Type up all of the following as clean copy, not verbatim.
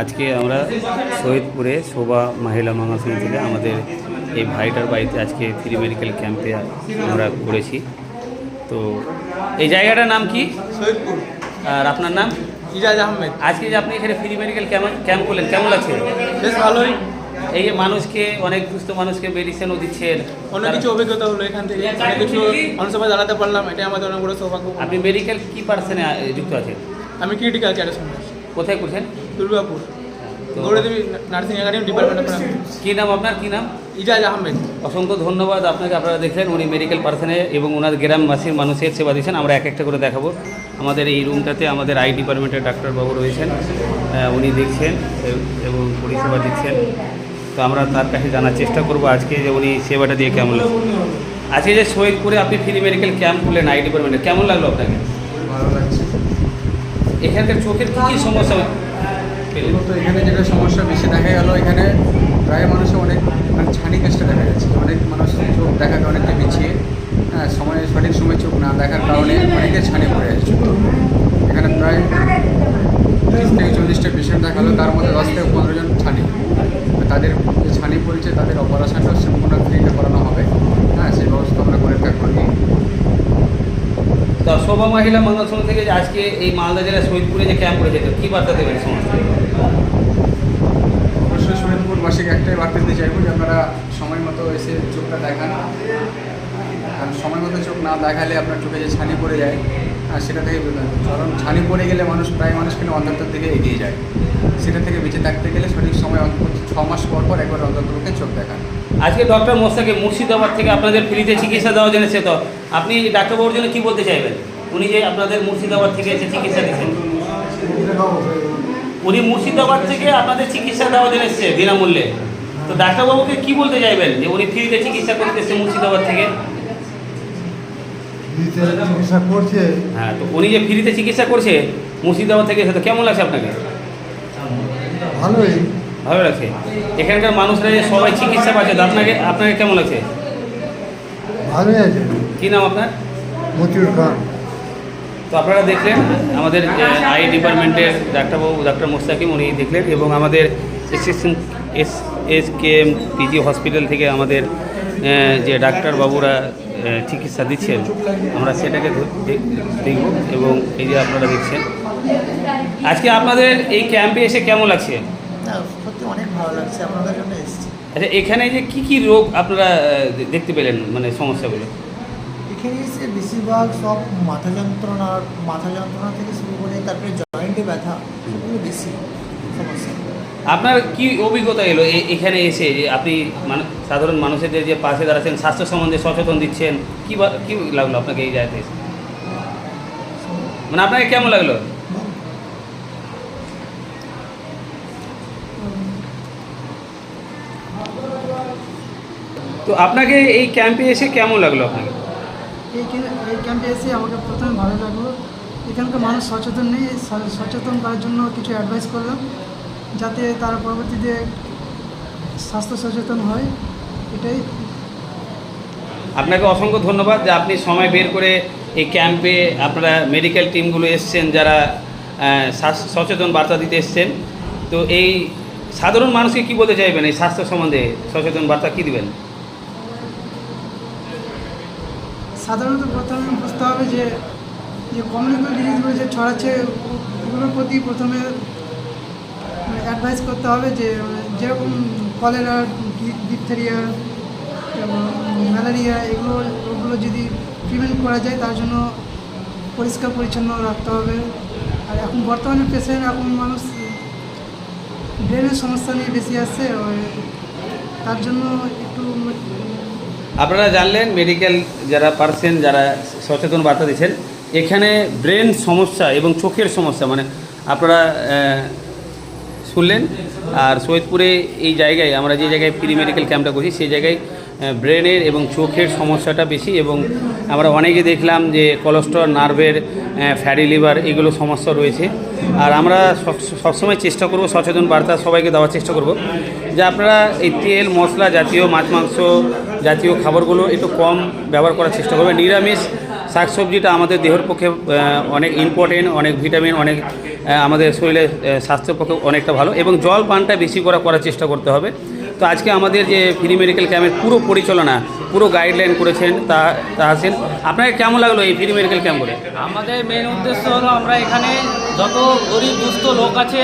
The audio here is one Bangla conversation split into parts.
আজকে আমরা শহীদপুরে শোভা মহিলা মাঙ্গাসন থেকে আমাদের এই ভাইটার বাড়িতে আজকে ফ্রি মেডিকেল ক্যাম্পে আমরা করেছি। তো এই জায়গাটার নাম কি? শহীদপুর। আর আপনার নাম? ইজাজ আহমেদ। আজকে যে আপনি এখানে ফ্রি মেডিকেল ক্যাম্প করলেন, কেমন লাগছে? বেশ ভালোই। এই যে মানুষকে, অনেক সুস্থ মানুষকে মেডিসিনও দিচ্ছেন, অনেক কিছু অভিজ্ঞতা হলো এখান থেকে, অনেক কিছু মানুষের দাঁড়াতে পারলাম, এটাই আমাদের অনেক বড় সৌভাগ্য। আপনি মেডিকেল কি পার্সেনে যুক্ত আছেন? আমি ক্রিটিক্যাল কেয়ারের সঙ্গে। কোথায় করছেন? Durgapur Gourdevi nursing academy department. কী নাম আপনার? কী নাম? ইজাজ আহমেদ। অসংখ্য ধন্যবাদ আপনাকে। আপনারা দেখলেন উনি মেডিকেল পার্সনে এবং ওনার গ্রামবাসীর মানুষের সেবা দিচ্ছেন। আমরা এক একটা করে দেখাবো। আমাদের এই রুমটাতে আমাদের আই ডিপার্টমেন্টের ডাক্তারবাবু রয়েছেন, উনি দেখছেন এবং পরিষেবা দিচ্ছেন। তো আমরা তার কাছে জানার চেষ্টা করব আজকে যে উনি সেবাটা দিয়ে কেমন লাগলো। আজকে যে শহীদপুরে আপনি ফ্রি মেডিকেল ক্যাম্প করলেন আই ডিপার্টমেন্টে, কেমন লাগলো আপনাকে? ভালো লাগছে। এখানকার চোখের কী কী সমস্যা পেলেন? তো এখানে যেটা সমস্যা বেশি দেখা গেল, এখানে প্রায় মানুষের অনেক ছানি কেসটা দেখা যাচ্ছে। অনেক মানুষ চোখ দেখাতে অনেকটা পিছিয়ে, সঠিক সময় চোখ না দেখার কারণে অনেকে ছানি পড়ে যাচ্ছে। এখানে প্রায় 30 থেকে 40টা পেশেন্ট দেখালো, তার মধ্যে 10 থেকে 15 জন ছানি। তাদের যে ছানি পড়েছে তাদের অপারেশনটা সম্পূর্ণ ফ্রিতে করানো হবে। সেই ব্যবস্থা আমরা করে থাকি। তো শোভা মহিলা মাঙ্গাসন থেকে যে আজকে এই মালদা জেলার শহীদপুরে যে ক্যাম্প করেছে, কী বার্তা দেবেন সমাজকে? অবশ্যই শহীদপুরবাসীকে একটাই বার্তা দিতে চাইব যে আপনারা সময় মতো এসে চোখটা দেখান। কারণ সময় মতো চোখ না দেখালে আপনার চোখে যে ছানি পড়ে যায়, সেটা থেকে কারণ ছানি পড়ে গেলে প্রায় মানুষ কিন্তু অন্ধত্বের দিকে এগিয়ে যায়। সেটা থেকে বেঁচে থাকতে গেলে সঠিক সময় 6 মাস পর পর একবার অন্ধত্বকে চোখ দেখান। আজকে ডক্টর মোস্তাকে মুর্শিদাবাদ থেকে আপনাদের ফ্রিতে চিকিৎসা দেওয়া জেনেছে, তো আপনি ডাক্তারবাবুর জন্য কী বলতে চাইবেন? উনি যে আপনাদের মুর্শিদাবাদ থেকে এসে চিকিৎসা দিচ্ছেন, উনি মুর্শিদাবাদ থেকে আপনাদের চিকিৎসা দেওয়া জেনেছে বিনামূল্যে। তো ডাক্তারবাবুকে কী বলতে চাইবেন যে উনি ফ্রিতে চিকিৎসা করতে এসেছে মুর্শিদাবাদ থেকে? চিকিৎসা করছে। হ্যাঁ, তো উনি যে ফ্রিতে চিকিৎসা করছে মুর্শিদাবাদ থেকে এসে, তো কেমন লাগছে আপনাকে? ভালোই। ভালো লাগছে। এখানকার মানুষরা যে সবাই চিকিৎসা পাচ্ছে, তো আপনাকে কেমন লাগছে? ভালোই আছে। কী নাম আপনার? মতিউর খান। তো আপনারা দেখলেন আমাদের আই ডিপার্টমেন্টের ডাক্তারবাবু ডাক্তার মোস্তাকিম, উনি দেখলেন, এবং আমাদের SSKM PG হসপিটাল থেকে আমাদের যে ডাক্তারবাবুরা চিকিৎসা দিচ্ছেন, আমরা সেটাকে দেখব। এবং এই যে আপনারা দেখছেন আজকে আপনাদের এই ক্যাম্পে এসে কেমন লাগছে? সত্যি অনেক ভালো লাগছে, আপনাদের জন্য এসেছি। আচ্ছা, এখানে যে কী রোগ আপনারা দেখতে পেলেন, মানে সমস্যাগুলো? এখানে এসে বেশিরভাগ সব মাথা যন্ত্রণা থেকে শুরু করে তারপরে জয়েন্টে ব্যথা, সেগুলো বেশি সমস্যা। আপনার কি অভিজ্ঞতা এলো এখানে এসে, যে আপনি সাধারণ মানুষদের যে পাশে দাঁড়াচ্ছেন, স্বাস্থ্য সম্বন্ধে সচেতন দিচ্ছেন, কী লাগলো আপনাকে এই জায়গাতে এসে? আপনাকে কেমন লাগলো? তো আপনাকে এই ক্যাম্পে এসে কেমন লাগলো আপনাকে? এই ক্যাম্পে এসে আমাকে প্রথমে ভালো লাগলো। এখানকার মানুষ সচেতন নেই, সচেতন করার জন্য কিছু অ্যাডভাইস করলাম, যাতে তারা পরবর্তীতে স্বাস্থ্য সচেতন হয়। এটাই। আপনাকে অসংখ্য ধন্যবাদ যে আপনি সময় বের করে এই ক্যাম্পে আপনারা মেডিকেল টিমগুলো এসছেন, যারা সচেতন বার্তা দিতে এসছেন। তো এই সাধারণ মানুষকে কী বলতে চাইবেন এই স্বাস্থ্য সম্বন্ধে সচেতন বার্তা কী দিবেন? সাধারণত প্রথমে বুঝতে হবে যে কমিউনিকেবল ডিজিজগুলো যে ছড়াচ্ছে, ওগুলোর প্রতি প্রথমে অ্যাডভাইস করতে হবে, যে যেরকম কলেরা, ডিপথেরিয়া এবং ম্যালেরিয়া, ওগুলো যদি প্রিভেন্ট করা যায়, তার জন্য পরিষ্কার পরিচ্ছন্ন রাখতে হবে। আর এখন বর্তমানে এখন মানুষ ব্রেনের সমস্যা নিয়ে বেশি আসছে, তার জন্য একটু। আপনারা জানলেন মেডিকেল যারা পার্সন, যারা সচেতন বার্তা দিচ্ছেন, এখানে ব্রেন সমস্যা এবং চোখের সমস্যা আপনারা শুনলেন। আর শহীদপুরে এই জায়গায় আমরা যে জায়গায় ফ্রি মেডিকেল ক্যাম্পটা করছি, সেই জায়গায় ব্রেনের এবং চোখের সমস্যাটা বেশি, এবং আমরা অনেকে দেখলাম যে কোলেস্টেরল, নার্ভের, ফ্যাটি লিভার, এগুলো সমস্যা রয়েছে। আর আমরা সবসময় চেষ্টা করব সচেতন বার্তা সবাইকে দেওয়ার চেষ্টা করব, যে আপনারা এই তেল মশলা জাতীয়, মাছ মাংস জাতীয় খাবারগুলো একটু কম ব্যবহার করার চেষ্টা করবেন। নিরামিষ শাকসবজিটা আমাদের দেহের পক্ষে অনেক ইম্পর্টেন্ট, অনেক ভিটামিন, অনেক আমাদের শরীরের স্বাস্থ্যের পক্ষে অনেকটা ভালো, এবং জল পানটা বেশি করার চেষ্টা করতে হবে। তো আজকে আমাদের যে ফ্রি মেডিকেল ক্যাম্পের পুরো পরিচালনা, পুরো গাইডলাইন করেছেন তা আছেন, আপনাকে কেমন লাগলো এই ফ্রি মেডিকেল ক্যাম্প করে? আমাদের মেন উদ্দেশ্য হলো আমরা এখানে যত গরিব দুস্থ লোক আছে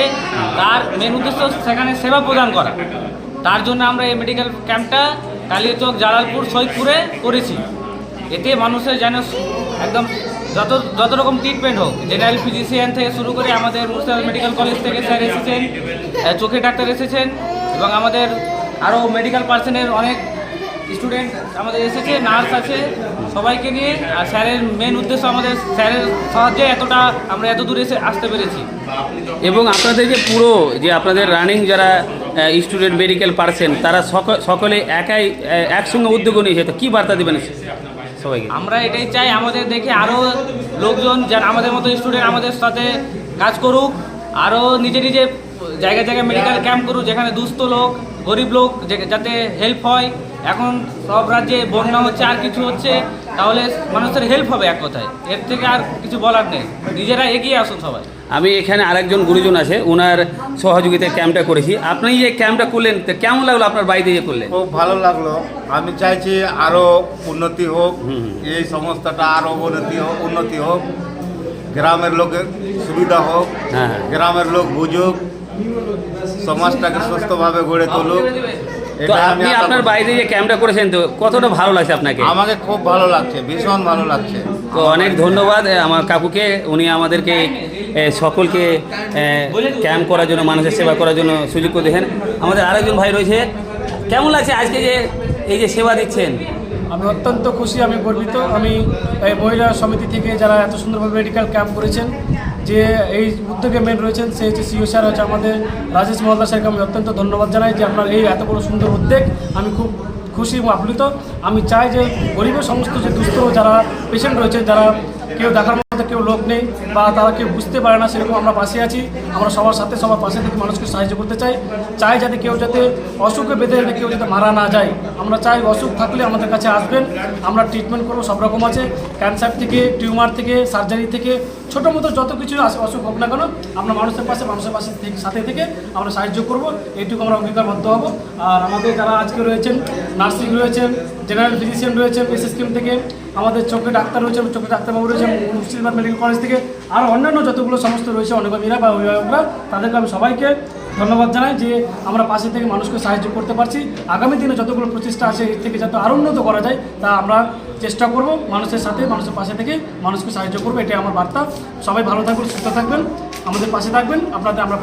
তার মেন উদ্দেশ্য সেখানে সেবা প্রদান করা। তার জন্য আমরা এই মেডিকেল ক্যাম্পটা কালিয়াচক, জালালপুর, সৈয়দপুরে করেছি। এতে মানুষের যেন একদম যত রকম ট্রিটমেন্ট হোক, জেনারেল ফিজিশিয়ান থেকে শুরু করে আমাদের মুর্শিদাবাদ মেডিকেল কলেজ থেকে স্যার এসেছেন, চোখের ডাক্তার এসেছেন, এবং আমাদের আরও মেডিকেল পার্সনের অনেক স্টুডেন্ট আমাদের এসেছে, নার্স আছে, সবাইকে নিয়ে। আর স্যারের মেন উদ্দেশ্য আমাদের স্যারের সাহায্যে এতটা আমরা এত দূরে আসতে পেরেছি। এবং আপনাদের যে পুরো যে আপনাদের রানিং যারা স্টুডেন্ট মেডিকেল পার্সন, তারা সকলে একসঙ্গে উদ্যোগ নিয়েছে, তো কী বার্তা দেবেন সবাইকে? আমরা এটাই চাই আমাদের দেখে আরও লোকজন যারা আমাদের মতো স্টুডেন্ট আমাদের সাথে কাজ করুক, আরও নিজে নিজে জায়গায় জায়গায় মেডিকেল ক্যাম্প করুক, যেখানে দুস্থ লোক, গরিব লোক যাতে হেল্প হয়। এখন সব রাজ্যে বন্যা হচ্ছে, আর কিছু হচ্ছে, তাহলে মানুষের হেল্প হবে এক কথায়। এর থেকে আর কিছু বলার নেই, নিজেরা এগিয়ে আসুন সবাই। আমি এখানে আরেকজন গুরুজন আছে, ওনার সহযোগিতায় ক্যাম্পটা করেছি। আপনি যে ক্যাম্পটা করলেন, তো কেমন লাগলো আপনার বাড়িতে যে করলেন? খুব ভালো লাগলো। আমি চাইছি আরও উন্নতি হোক, এই সংস্থাটা আরও উন্নতি হোক, গ্রামের লোকের সুবিধা হোক, হ্যাঁ। গ্রামের লোক বুঝুক, সমাজটাকে সুস্থভাবে গড়ে তুলুক। তো এটা আমি আপনি আশা আপনার করি। বাড়িতে যে ক্যাম্পটা করেছেন, তো কতটা ভালো লাগছে আপনাকে? আমাকে খুব ভালো লাগছে, ভীষণ ভালো লাগছে। তো অনেক ধন্যবাদ আমার কাকুকে, উনি আমাদেরকে সকলকে ক্যাম্প করার জন্য, মানুষের সেবা করার জন্য সুযোগ করে দেখেন। আমাদের আরেকজন ভাই রয়েছে, কেমন লাগছে আজকে যে এই যে সেবা দিচ্ছেন? আমি অত্যন্ত খুশি, আমি গর্বিত। আমি এই মহিলা সমিতি থেকে যারা এত সুন্দরভাবে মেডিকেল ক্যাম্প করেছেন, যে এই উদ্যোগে মেন রয়েছেন, সে হচ্ছে সিও স্যার, হচ্ছে আমাদের রাজেশ মহল্লা স্যারকে আমি অত্যন্ত ধন্যবাদ জানাই যে আপনার এই এত বড় সুন্দর উদ্যোগ। আমি খুব খুশি এবং আপ্লুত। আমি চাই যে গরিবের সমস্ত যে দুস্থ যারা পেশেন্ট রয়েছে, যারা কেউ দেখার মতো কেউ লোক নেই বা তারা কেউ বুঝতে পারে না, সেরকম আমরা পাশে আছি। আমরা সবার সাথে সবার পাশে থেকে মানুষকে সাহায্য করতে চাই যাতে কেউ যাতে অসুখে বেঁধে কেউ যাতে মারা না যায়। আমরা চাই অসুখ থাকলে আমাদের কাছে আসবেন, আমরা ট্রিটমেন্ট করবো। সব রকম আছে, ক্যান্সার থেকে, টিউমার থেকে, সার্জারি থেকে, ছোটো মতো যত কিছু অসুখ হোক না কেন, আমরা মানুষের পাশে সাথে থেকে আমরা সাহায্য করব, এইটুকু আমরা অঙ্গীকারবদ্ধ হব। আর আমাদের যারা আজকে রয়েছেন, নার্সিং রয়েছেন, জেনারেল ফিজিশিয়ান রয়েছেন এসএস স্কিম থেকে, আমাদের চোখের ডাক্তার রয়েছেন, চোখের ডাক্তারবাবু রয়েছেন মুর্শিদাবাদ মেডিকেল কলেজ থেকে, আর অন্যান্য যতগুলো সমস্ত রয়েছে অনুগামীরা বা অভিভাবকরা, তাদেরকে আমি সবাইকে ধন্যবাদ জানাই যে আমরা পাশে থেকে মানুষকে সাহায্য করতে পারছি। আগামী দিনে যতগুলো প্রচেষ্টা আছে এর থেকে যাতে আরও উন্নত করা যায়, তা আমরা চেষ্টা করব। মানুষের সাথে, মানুষের পাশে থেকে মানুষকে সাহায্য করবো, এটাই আমার বার্তা। সবাই ভালো থাকবেন, সুস্থ থাকবেন, আমাদের পাশে থাকবেন। আপনাদের আমরা